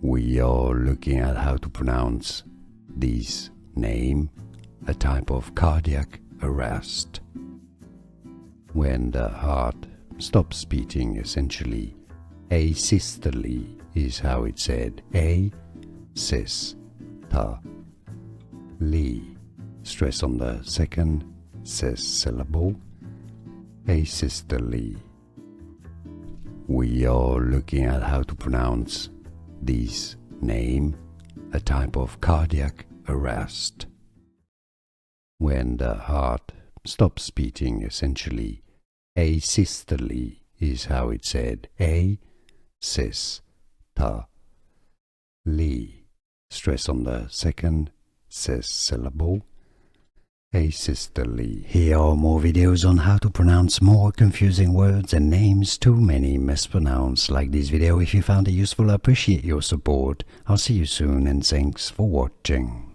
We are looking at how to pronounce this name, a type of cardiac arrest. When the heart stops beating, essentially, asystole is how it's said. A-sys-ta-le. Stress on the second sis syllable. Asystole. We are looking at how to pronounce this name, a type of cardiac arrest. When the heart stops beating, essentially, asystole is how it's said. A-sys-ta-le. Stress on the second sis syllable. Asystole. Here are more videos on how to pronounce more confusing words and names too many mispronounced. Like this video if you found it useful. I appreciate your support. I'll see you soon and thanks for watching.